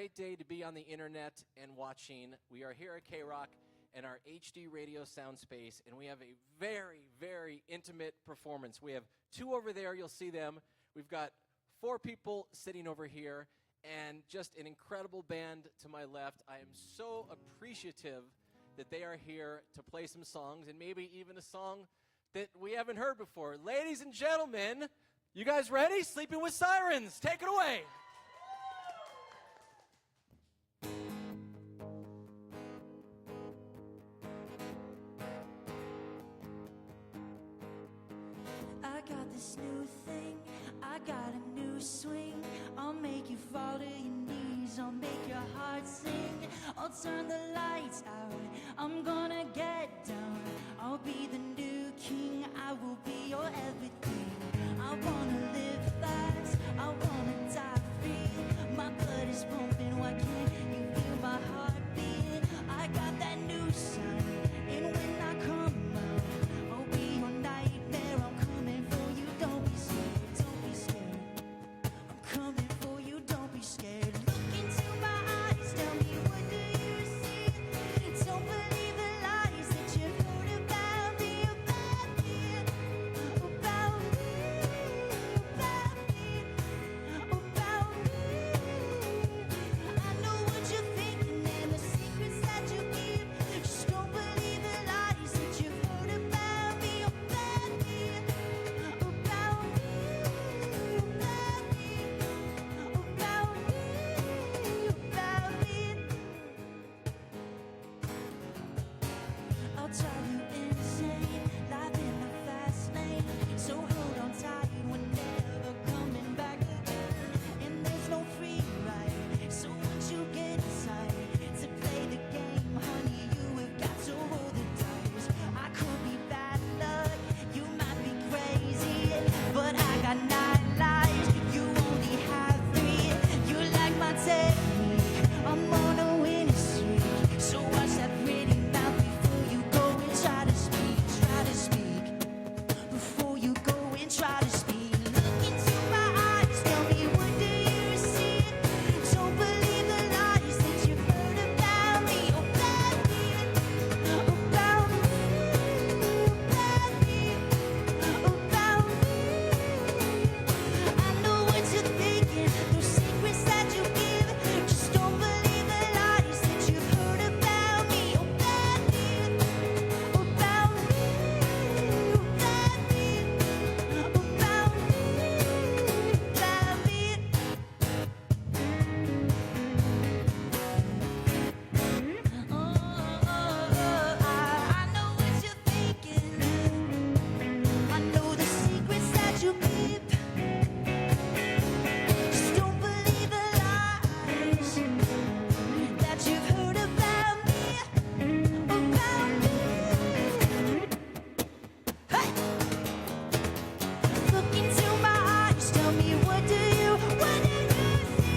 great day to be on the internet and watching. We are here at KROQ in our HD radio sound space, and we have a very, very intimate performance. We have two over there. You'll see them. We've got four people sitting over here, and just an incredible band to my left. I am so appreciative that they are here to play some songs, and maybe even a song that we haven't heard before. Ladies and gentlemen, you guys ready? Sleeping with Sirens. Take it away. I got this new thing, I got a new swing. I'll make you fall to your knees, I'll make your heart sing. I'll turn the lights out, I'm gonna get down. I'll be the new king, I will be your everything. I wanna live fast, I wanna die free. My blood is pumping, why can't you feel my heartbeat? I got that new sound, and when I come out, I'll be your nightmare. I'm coming for you, don't be scared, don't be scared. I'm coming for you, don't be scared. Look into my eyes, tell me what do you see? Don't believe the lies that you've heard about me, about me, about me, about me, about me. I know what you're thinking and the secrets that you keep. Just don't believe the lies that you've heard about me, about me, about me, about me, about me. I'll drive you insane, live in the fast lane. So hold on tight, we're never coming back again. And there's no free ride, so once you get inside to play the game, honey, you have got to roll the dice. I could be bad luck, you might be crazy, but I got 9 lives, you only have 3. You like my technique, I'm on a winning streak. So watch that pretty mouth before you go and try to speak, try to speak. Before you go and try to speak. Look into my eyes, tell me what do you see? Don't believe the lies that you've heard about me, about me, about me, about me, about me. I know what you're thinking, those secrets that you give. Just don't believe the lies that you've heard about me, about me, about me, about me, about me, I know what you're thinking. I know the secrets that you keep. Just don't believe the lies that you've heard about me, about me. Hey! Look into my eyes, tell me what do you see?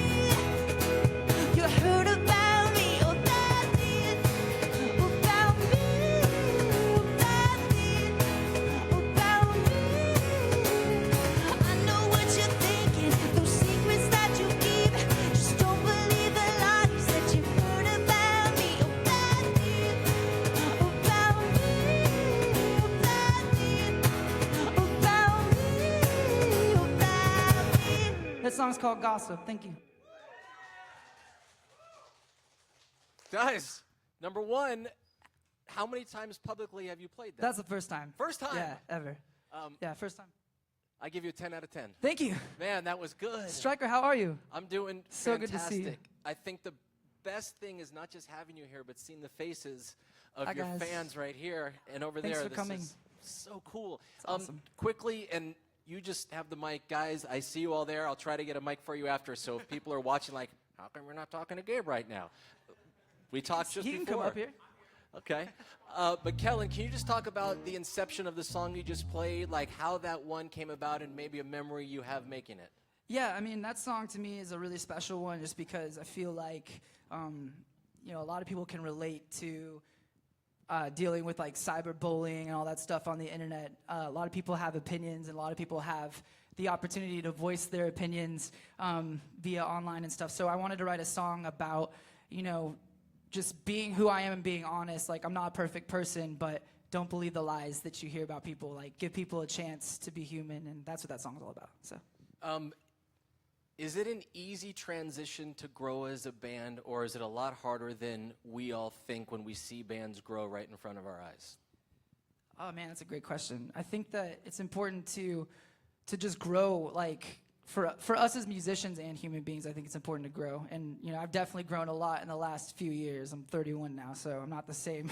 You heard about me, about me, about me, about me, about me. I know what you're thinking, those secrets that you keep. Just don't believe the lies that you've heard about me, about me, about me, about me, about me. That song's called Gossip. Thank you. Guys, number one, how many times publicly have you played that? That's the first time. First time? Yeah, ever. Yeah, first time. I give you a 10 out of 10. Thank you. Man, that was good. Striker, how are you? I'm doing So fantastic. good to see you. I think the best thing is not just having you here, but seeing the faces of Hi, your guys. fans right here and over Thanks there. for coming. Is so cool. It's awesome. Quickly, and you just have the mic, guys. I see you all there. I'll try to get a mic for you after. So if people are watching, like, how come we're not talking to Gabe right now? We talked just He before. can come up here. Okay. But Kellen, can you just talk about the inception of the song you just played, like how that one came about and maybe a memory you have making it? Yeah, I mean, that song to me is a really special one just because I feel like, a lot of people can relate to dealing with like cyberbullying and all that stuff on the internet. A lot of people have opinions, and a lot of people have the opportunity to voice their opinions via online and stuff. So I wanted to write a song about, you know, just being who I am and being honest. Like, I'm not a perfect person, but don't believe the lies that you hear about people. Like, give people a chance to be human, and that's what that song's all about. So, is it an easy transition to grow as a band, or is it a lot harder than we all think when we see bands grow right in front of our eyes? oh man, that's a great question. I think that it's important to just grow, like, for us as musicians and human beings. I think it's important to grow. And, you know, I've definitely grown a lot in the last few years. I'm 31 now, so I'm not the same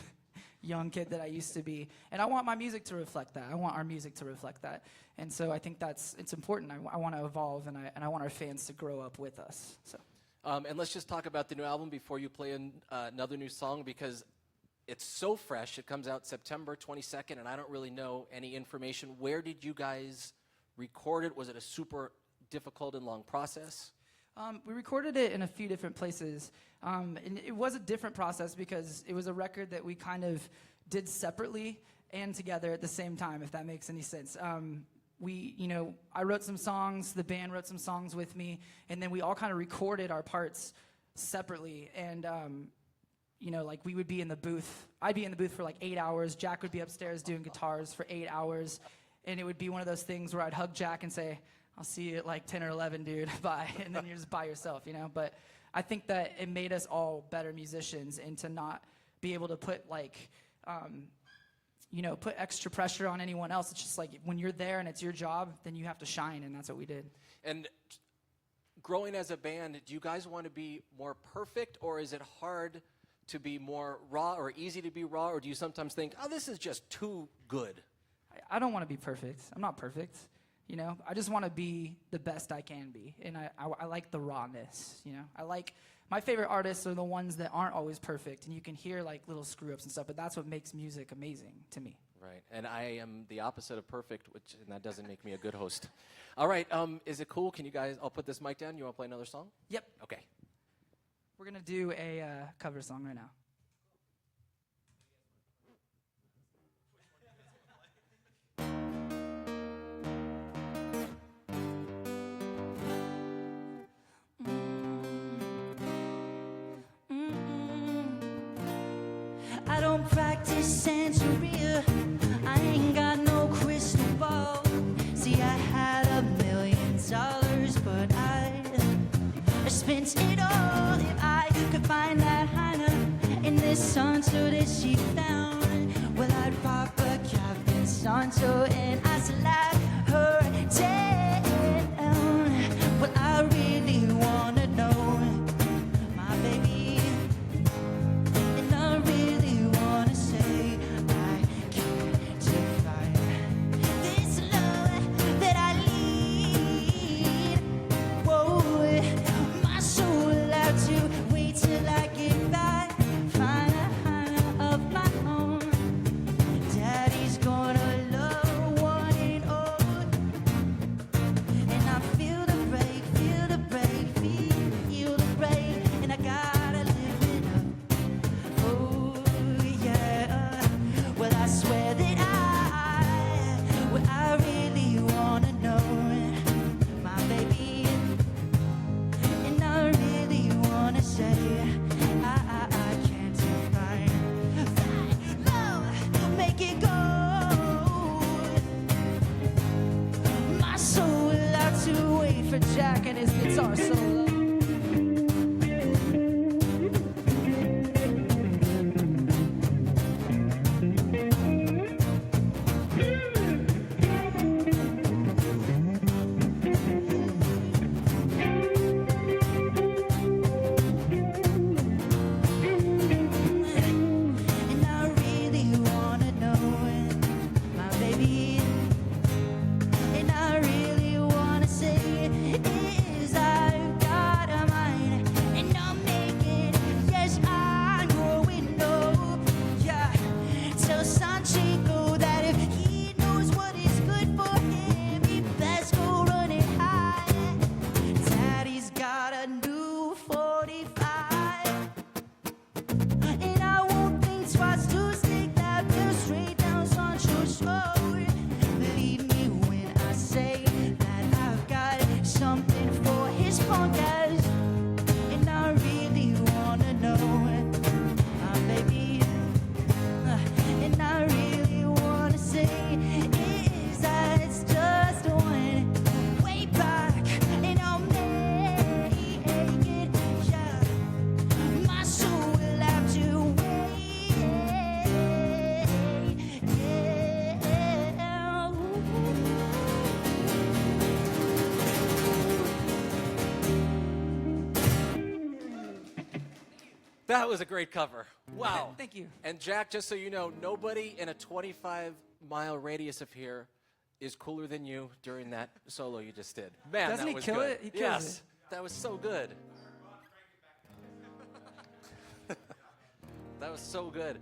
young kid that I used to be. And I want my music to reflect that. I want our music to reflect that. And so I think it's important. I want to evolve, and I want our fans to grow up with us. So. And let's just talk about the new album before you play another new song, because it's so fresh. It comes out September 22nd, and I don't really know any information. Where did you guys record it? Was it a super difficult and long process? We recorded it in a few different places, and it was a different process because it was a record that we kind of did separately and together at the same time, if that makes any sense. I wrote some songs, the band wrote some songs with me, and then we all kind of recorded our parts separately. And like, we would be in the booth. I'd be in the booth for like 8 hours. Jack would be upstairs doing guitars for 8 hours, and it would be one of those things where I'd hug Jack and say, I'll see you at like 10 or 11, dude, bye. And then you're just by yourself, you know? But I think that it made us all better musicians, and to not be able to put like, put extra pressure on anyone else. It's just like, when you're there and it's your job, then you have to shine, and that's what we did. And growing as a band, do you guys want to be more perfect, or is it hard to be more raw, or easy to be raw, or do you sometimes think, oh, this is just too good? I don't want to be perfect. I'm not perfect. You know, I just want to be the best I can be, and I like the rawness, you know. My favorite artists are the ones that aren't always perfect, and you can hear like little screw-ups and stuff, but that's what makes music amazing to me. Right, and I am the opposite of perfect, and that doesn't make me a good host. All right, is it cool? Can you guys, I'll put this mic down. You want to play another song? Yep. Okay. We're going to do a cover song right now. I don't practice Santeria. I ain't got no crystal ball. See, I had $1 million, but I spent it all. If I could find that Heine in this Santo that she found, well, I'd pop a cap in Santo and I'd slap her down. Well, I really wanna know, my baby, and I really wanna say I can't define this love that I lead. Whoa, my soul out to wait till I get back, find a Hannah of my own. Daddy's gonna love one and all, and I feel the break, feel the break, feel the break, and I gotta live it up. Oh yeah, well I swear that I really wanna know, my baby, and I really wanna That was a great cover. Wow. Thank you. And Jack, just so you know, nobody in a 25-mile radius of here is cooler than you during that solo you just did. Man, Doesn't that he was kill good. it? He kills Yes, it. that was so good. That was so good.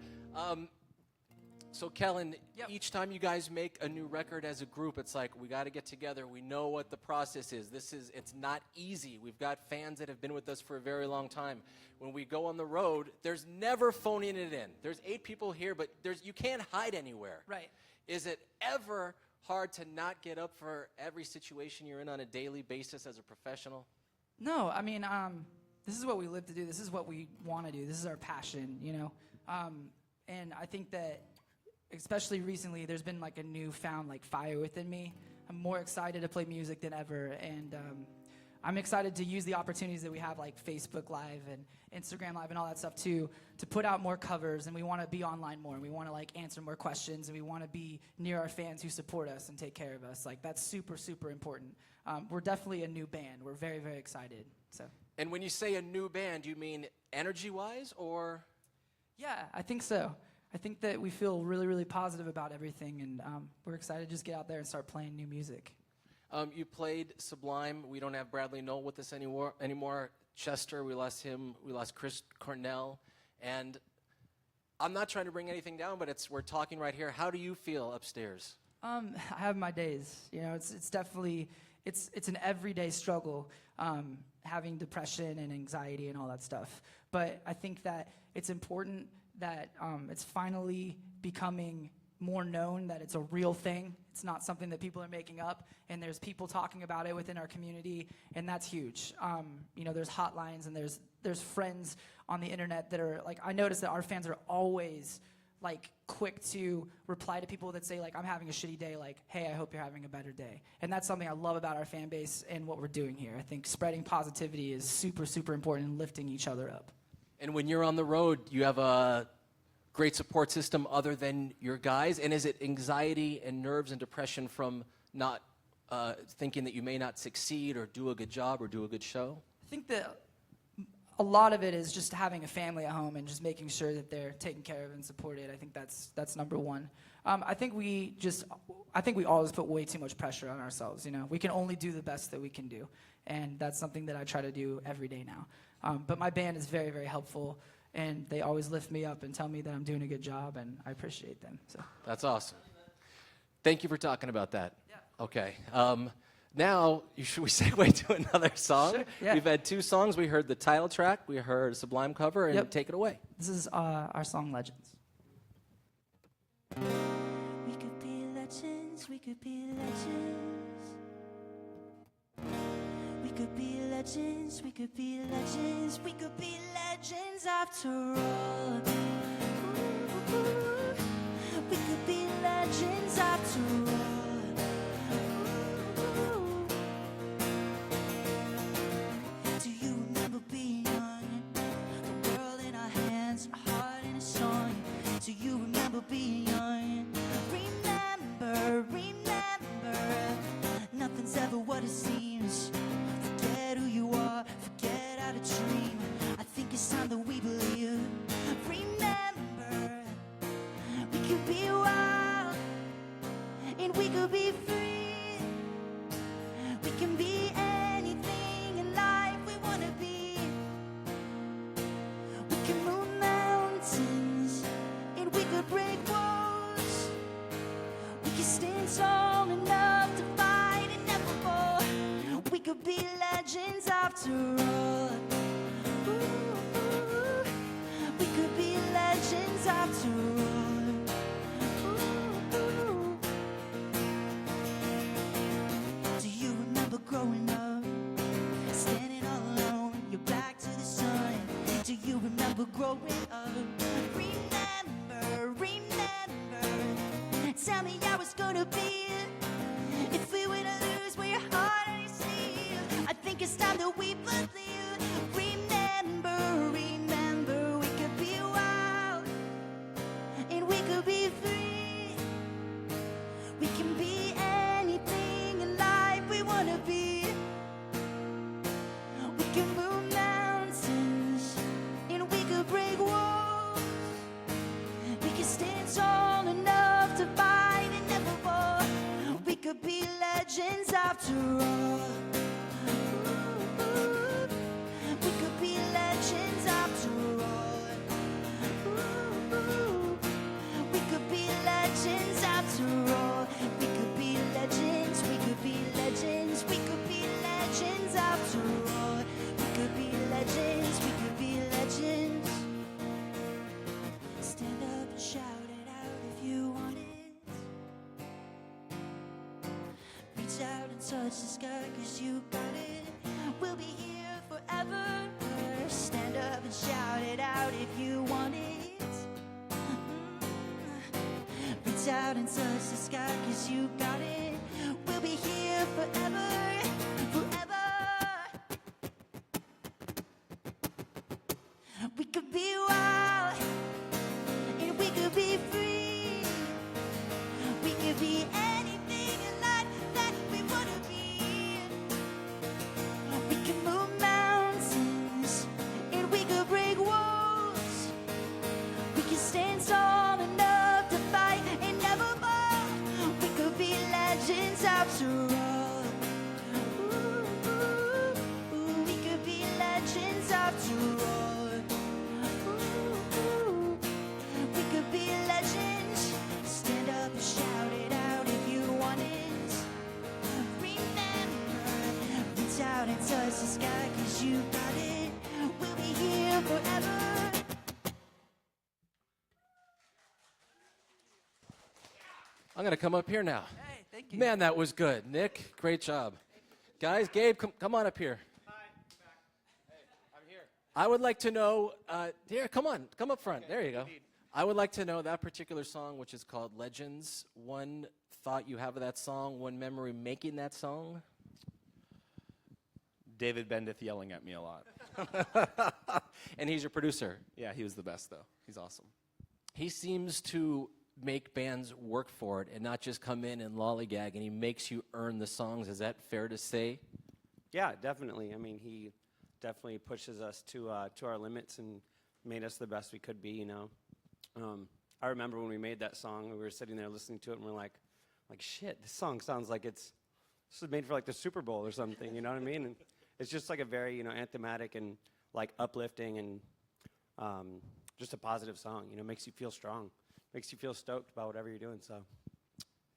So Kellen, Yep. each time you guys make a new record as a group, it's like we got to get together. We know what the process is. It's not easy. We've got fans that have been with us for a very long time. When we go on the road, there's never phoning it in. There's 8 people here, but you can't hide anywhere. Right. Is it ever hard to not get up for every situation you're in on a daily basis as a professional? No, I mean, this is what we live to do. This is what we want to do. This is our passion, you know. And I think that, especially recently, there's been like a newfound like fire within me. I'm more excited to play music than ever, and I'm excited to use the opportunities that we have, like Facebook Live and Instagram Live and all that stuff too, to put out more covers. And we want to be online more, and we want to like answer more questions, and we want to be near our fans who support us and take care of us. Like that's super, super important. We're definitely a new band. We're very, very excited. So. And when you say a new band, you mean energy-wise or? Yeah, I think so. I think that we feel really, really positive about everything, and we're excited to just get out there and start playing new music. You played Sublime. We don't have Bradley Knoll with us anymore. Chester, we lost him. We lost Chris Cornell. And I'm not trying to bring anything down, but we're talking right here. How do you feel upstairs? I have my days. You know, it's definitely it's an everyday struggle, having depression and anxiety and all that stuff. But I think that it's important that it's finally becoming more known that it's a real thing. It's not something that people are making up, and there's people talking about it within our community, and that's huge. You know, there's hotlines and there's friends on the internet that are like, I notice that our fans are always like quick to reply to people that say like, I'm having a shitty day, like, hey, I hope you're having a better day. And that's something I love about our fan base and what we're doing here. I think spreading positivity is super, super important and lifting each other up. And when you're on the road, you have a great support system other than your guys? And is it anxiety and nerves and depression from not thinking that you may not succeed or do a good job or do a good show? I think that a lot of it is just having a family at home and just making sure that they're taken care of and supported. I think that's number one. I think we always put way too much pressure on ourselves. You know, we can only do the best that we can do, and that's something that I try to do every day now. But my band is very, very helpful, and they always lift me up and tell me that I'm doing a good job, and I appreciate them. So that's awesome. Thank you for talking about that. Yeah. Okay. Now, should we segue to another song? Sure, yeah. We've had 2 songs. We heard the title track. We heard a Sublime cover, and Yep. take it away. this is our song Legends. We could be legends, we could be legends. We could be legends, we could be legends. We could be legends after all. Ooh, we could be legends after all. Ooh. Do you remember being young? The world in our hands, a heart in a song. Do you remember being young? Remember, nothing's ever what it seems. Forget who you are, forget how to dream. I think it's time that we believe. Remember, we could be wild, and we could be free. We can be anything in life we wanna be. We can move mountains, and we could break walls. We can stand tall enough to fight and never fall. We could be legends after all. Ooh, we could be legends after all. Ooh. Do you remember growing up, standing all alone, your back to the sun? Do you remember growing up? Remember, tell me how it's gonna be if we were to lose where your heart on your sleeve. I think it's time that we believe. Remember, we could be wild, and we could be free. We can be anything in life we wanna be. We can move mountains, and we could break legends after all. Ooh, we could be legends after all. Ooh, we could be legends after all. We could be legends, we could be legends, we could be legends after all. We could be legends, we could be legends. Stand up and shout it out if you want it. Reach out and touch the sky, 'cause you got it. We'll be here forever. Stand up and shout it out if you want it. Reach out and touch the sky, 'cause you got it. We'll be here forever, forever. We could be wild, and we could be free. We could be anything in life that we wanna be. We can move mountains, and we could break walls. We can stand tall enough to fight and never fall. We could be legends after all. Ooh, we could be legends after all. Ooh, we could be legends. Stand up and shout it out if you want it. Remember, reach out and touch the sky, 'cause you got it. We'll be here forever. I'm going to come up here now. Hey, thank you. Man, that was good. Nick, great job. Guys, Gabe, come on up here. Hi. Hey, I'm here. I would like to know, here, come on, come up front. There you go. I would like to know that particular song, which is called Legends. One thought you have of that song, one memory making that song. David Bendith yelling at me a lot. And he's your producer. Yeah, he was the best, though. He's awesome. He seems to make bands work for it and not just come in and lollygag, and he makes you earn the songs. Is that fair to say? Yeah, definitely. I mean, he definitely pushes us to our limits and made us the best we could be, you know. I remember when we made that song, we were sitting there listening to it, and we're like, shit, this song sounds like this is made for like the Super Bowl or something, you know what I mean? And it's just like a very, you know, anthematic and like uplifting and just a positive song, you know, makes you feel strong, makes you feel stoked about whatever you're doing, so.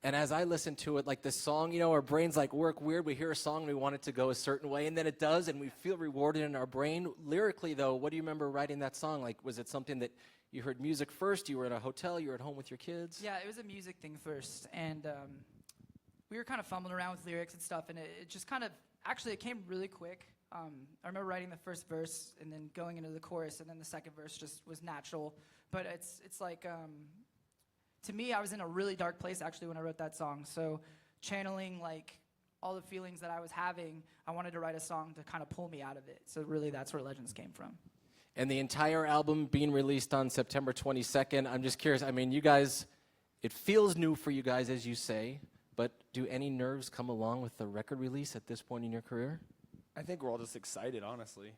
And as I listen to it, like this song, you know, our brains like work weird. We hear a song and we want it to go a certain way, and then it does, and we feel rewarded in our brain. Lyrically, though, what do you remember writing that song? Like, was it something that you heard music first, you were in a hotel, you were at home with your kids? Yeah, it was a music thing first, and we were kind of fumbling around with lyrics and stuff, and it just kind of, actually it came really quick. I remember writing the first verse and then going into the chorus, and then the second verse just was natural. But it's like, to me, I was in a really dark place actually when I wrote that song. So channeling like all the feelings that I was having, I wanted to write a song to kind of pull me out of it. So really that's where Legends came from. And the entire album being released on September 22nd, I'm just curious, I mean, you guys, it feels new for you guys, as you say, but do any nerves come along with the record release at this point in your career? I think we're all just excited, honestly.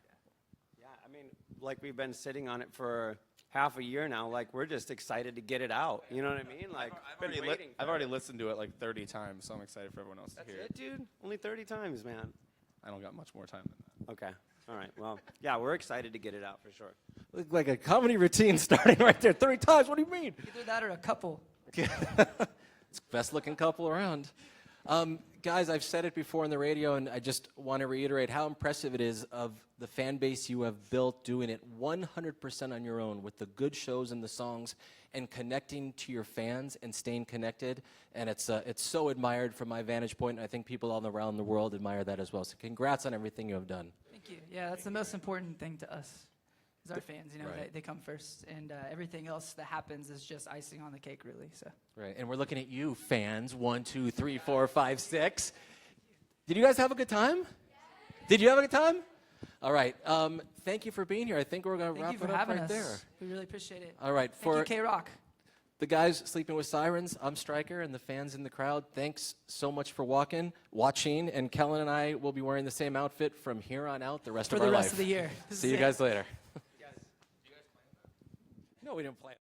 Yeah, I mean, like we've been sitting on it for half a year now, like we're just excited to get it out, you know what I mean? Like, I've already listened to it like 30 times, so I'm excited for everyone else to hear it. That's it, dude? Only 30 times, man. I don't got much more time than that. Okay, all right, well, yeah, we're excited to get it out for sure. Look like a comedy routine starting right there. 30 times, what do you mean? Either that or a couple. It's best looking couple around. Guys, I've said it before on the radio, and I just want to reiterate how impressive it is of the fan base you have built, doing it 100% on your own with the good shows and the songs, and connecting to your fans and staying connected. And it's so admired from my vantage point, and I think people all around the world admire that as well. So congrats on everything you have done. Thank you. Yeah, that's the most important thing to us. Is our fans, you know, Right. they come first, and everything else that happens is just icing on the cake, really. So. Right, and we're looking at you, fans. 1, 2, 3, 4, 5, 6. Did you guys have a good time? Did you have a good time? All right. Thank you for being here. I think we're going to wrap Thank you it for up having right us. there. We really appreciate it. All right. Thank you, KROQ. The guys sleeping with sirens, I'm Stryker, and the fans in the crowd, thanks so much for watching. And Kellen and I will be wearing the same outfit from here on out the rest of our life. For the rest of the year. See you guys later. No, we didn't play it.